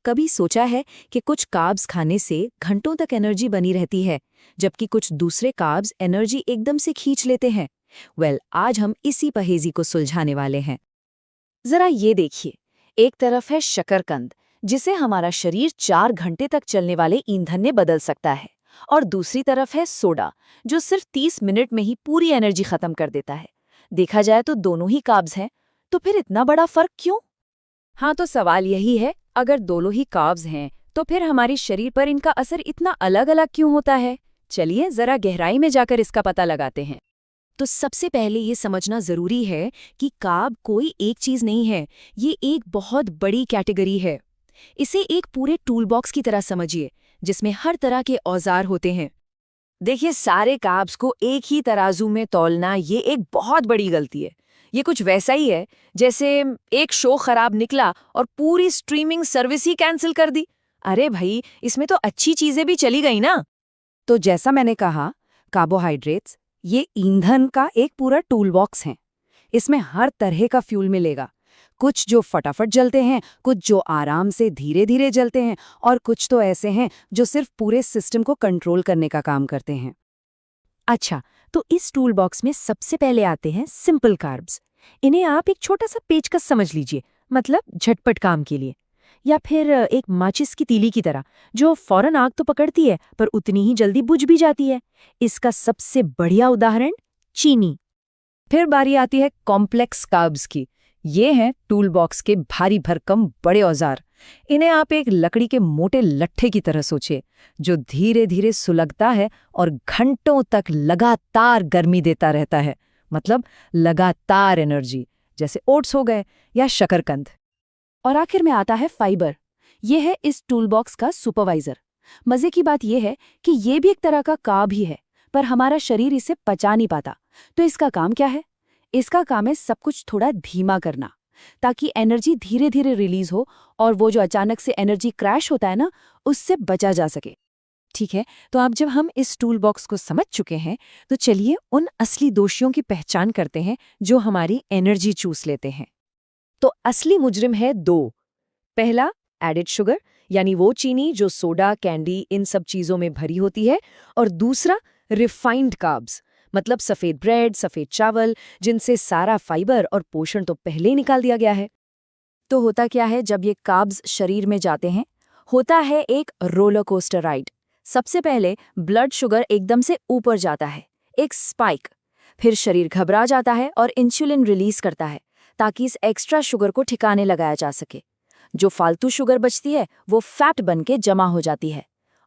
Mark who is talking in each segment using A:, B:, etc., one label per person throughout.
A: कभी सोचा है कि कुछ कार्ब्स खाने से घंटों तक एनर्जी बनी रहती है, जबकि कुछ दूसरे कार्ब्स एनर्जी एकदम से खींच लेते हैं? आज हम इसी पहेली को सुलझाने वाले हैं।
B: जरा ये देखिए, एक तरफ है शकरकंद, जिसे हमारा शरीर 4 घंटे तक चलने वाले ईंधन में बदल सकता है, और दूसरी तरफ है सोडा, जो सिर्फ 30 मिनट में ही पूरी एनर्जी खत्म कर देता है। देखा जाए तो दोनों ही कार्ब्स हैं, तो फिर इतना बड़ा फर्क क्यों?
A: हाँ, तो सवाल यही है, अगर दोनों ही कार्ब्स हैं तो फिर हमारे शरीर पर इनका असर इतना अलग अलग क्यों होता है? चलिए जरा गहराई में जाकर इसका पता लगाते हैं। तो सबसे पहले ये समझना जरूरी है कि कार्ब कोई एक चीज नहीं है, ये एक बहुत बड़ी कैटेगरी है। इसे एक पूरे टूल बॉक्स की तरह समझिए, जिसमें हर तरह के औजार होते हैं। देखिए, सारे कार्ब्स को एक ही तराजू में तौलना ये एक बहुत बड़ी गलती है। ये कुछ वैसा ही है जैसे एक शो खराब निकला और पूरी स्ट्रीमिंग सर्विस ही कैंसिल कर दी। अरे भाई, इसमें तो अच्छी चीजें भी चली गई ना।
B: तो जैसा मैंने कहा, कार्बोहाइड्रेट्स ये ईंधन का एक पूरा टूल बॉक्स है। इसमें हर तरह का फ्यूल मिलेगा। कुछ जो फटाफट जलते हैं, कुछ जो आराम से धीरे धीरे जलते हैं, और कुछ तो ऐसे हैं जो सिर्फ पूरे सिस्टम को कंट्रोल करने का काम करते हैं।
A: अच्छा, तो इस टूल बॉक्स में सबसे पहले आते हैं सिंपल कार्ब्स। इन्हें आप एक छोटा सा पेचकस समझ लीजिए, मतलब झटपट काम के लिए, या फिर एक माचिस की तीली की तरह, जो फौरन आग तो पकड़ती है पर उतनी ही जल्दी बुझ भी जाती है। इसका सबसे बढ़िया उदाहरण चीनी। फिर बारी आती है कॉम्प्लेक्स कार्ब्स की। ये हैं टूल बॉक्स के भारी भरकम बड़े औजार। इन्हें आप एक लकड़ी के मोटे लट्ठे की तरह सोचिए, जो धीरे धीरे सुलगता है और घंटों तक लगातार गर्मी देता रहता है, मतलब लगातार एनर्जी, जैसे ओट्स हो गए या शकरकंद। और आखिर में आता है फाइबर। ये है इस टूल बॉक्स का सुपरवाइजर। मजे की बात यह है कि ये भी एक तरह का कार्ब ही है, पर हमारा शरीर इसे पचा नहीं पाता। तो इसका काम क्या है? इसका काम है सब कुछ थोड़ा धीमा करना, ताकि एनर्जी धीरे धीरे रिलीज हो और वो जो अचानक से एनर्जी क्रैश होता है ना, उससे बचा जा सके। ठीक है, तो अब जब हम इस टूल बॉक्स को समझ चुके हैं, तो चलिए उन असली दोषियों की पहचान करते हैं जो हमारी एनर्जी चूस लेते हैं। तो असली मुजरिम है दो। पहला, एडेड शुगर, यानी वो चीनी जो सोडा, कैंडी, इन सब चीजों में भरी होती है। और दूसरा, रिफाइंड कार्ब्स, मतलब सफेद ब्रेड, सफेद चावल, जिनसे सारा फाइबर और पोषण तो पहले ही निकाल दिया गया है। तो होता क्या है जब ये कार्ब्स शरीर में जाते हैं? होता है एक रोलर कोस्टर राइड। सबसे पहले ब्लड शुगर एकदम से ऊपर जाता है, एक स्पाइक। फिर शरीर घबरा जाता है और इंसुलिन रिलीज करता है, ताकि इस एक्स्ट्रा शुगर को ठिकाने लगाया जा सके। जो फालतू शुगर बचती है वो फैट बन के जमा हो जाती है,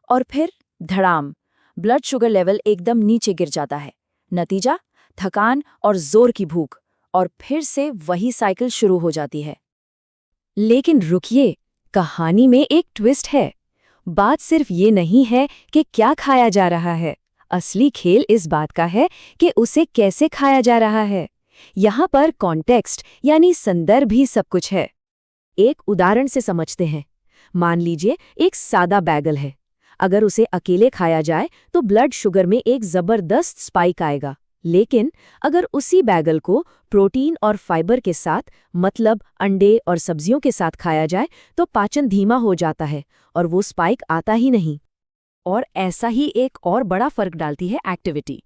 A: और फिर धड़ाम, ब्लड शुगर लेवल एकदम नीचे गिर जाता है। नतीजा, थकान और जोर की भूख, और फिर से वही साइकिल शुरू हो जाती है। लेकिन रुकिए, कहानी में एक ट्विस्ट है। बात सिर्फ ये नहीं है कि क्या खाया जा रहा है, असली खेल इस बात का है कि उसे कैसे खाया जा रहा है। यहाँ पर कॉन्टेक्स्ट यानी संदर्भ ही सब कुछ है। एक उदाहरण से समझते हैं। मान लीजिए एक सादा बैगल है। अगर उसे अकेले खाया जाए तो ब्लड शुगर में एक जबरदस्त स्पाइक आएगा, लेकिन अगर उसी बैगल को प्रोटीन और फाइबर के साथ, मतलब अंडे और सब्जियों के साथ खाया जाए तो पाचन धीमा हो जाता है और वो स्पाइक आता ही नहीं। और ऐसा ही एक और बड़ा फर्क डालती है एक्टिविटी।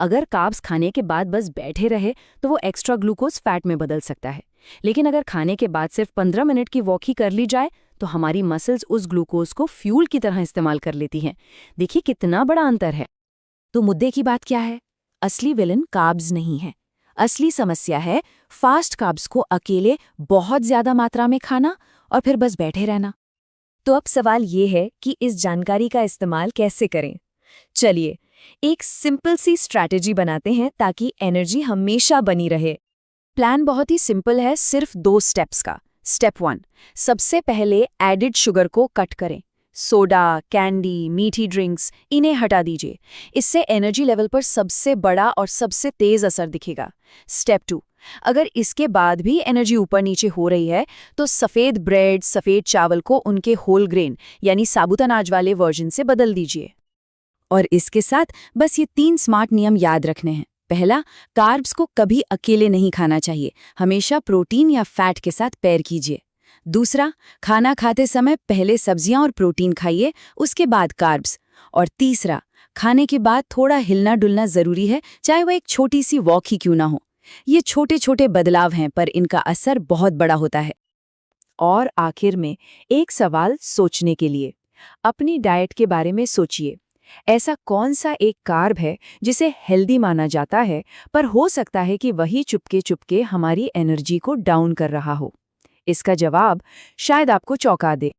A: अगर कार्ब्स खाने के बाद बस बैठे रहे तो वो एक्स्ट्रा ग्लूकोज फैट में बदल सकता है, लेकिन अगर खाने के बाद सिर्फ 15 मिनट की वॉक ही कर ली जाए तो हमारी मसल्स उस ग्लूकोज को फ्यूल की तरह इस्तेमाल कर लेती हैं। देखिए कितना बड़ा अंतर है। तो मुद्दे की बात क्या है? असली विलन कार्ब्स नहीं है। असली समस्या है फास्ट कार्ब्स को अकेले बहुत ज्यादा मात्रा में खाना और फिर बस बैठे रहना। तो अब सवाल ये है कि इस जानकारी का इस्तेमाल कैसे करें? चलिए एक सिंपल सी स्ट्रैटेजी बनाते हैं ताकि एनर्जी हमेशा बनी रहे। प्लान बहुत ही सिंपल है, सिर्फ 2 स्टेप्स का। स्टेप 1, सबसे पहले एडिड शुगर को कट करें। सोडा, कैंडी, मीठी ड्रिंक्स, इन्हें हटा दीजिए। इससे एनर्जी लेवल पर सबसे बड़ा और सबसे तेज असर दिखेगा। स्टेप 2, अगर इसके बाद भी एनर्जी ऊपर नीचे हो रही है तो सफ़ेद ब्रेड, सफ़ेद चावल को उनके होल ग्रेन यानी साबुत अनाज वाले वर्जन से बदल दीजिए। और इसके साथ बस ये 3 स्मार्ट नियम याद रखने हैं। पहला, कार्ब्स को कभी अकेले नहीं खाना चाहिए, हमेशा प्रोटीन या फैट के साथ पेयर कीजिए।
B: दूसरा, खाना खाते समय पहले सब्जियां और प्रोटीन खाइए, उसके बाद कार्ब्स। और तीसरा, खाने के बाद थोड़ा हिलना डुलना जरूरी है, चाहे वो एक छोटी सी वॉक ही क्यों ना हो। ये छोटे छोटे बदलाव हैं, पर इनका असर बहुत बड़ा होता है।
A: और आखिर में एक सवाल सोचने के लिए, अपनी डाइट के बारे में सोचिए। ऐसा कौन सा एक कार्ब है जिसे हेल्दी माना जाता है, पर हो सकता है कि वही चुपके चुपके हमारी एनर्जी को डाउन कर रहा हो? इसका जवाब शायद आपको चौंका दे।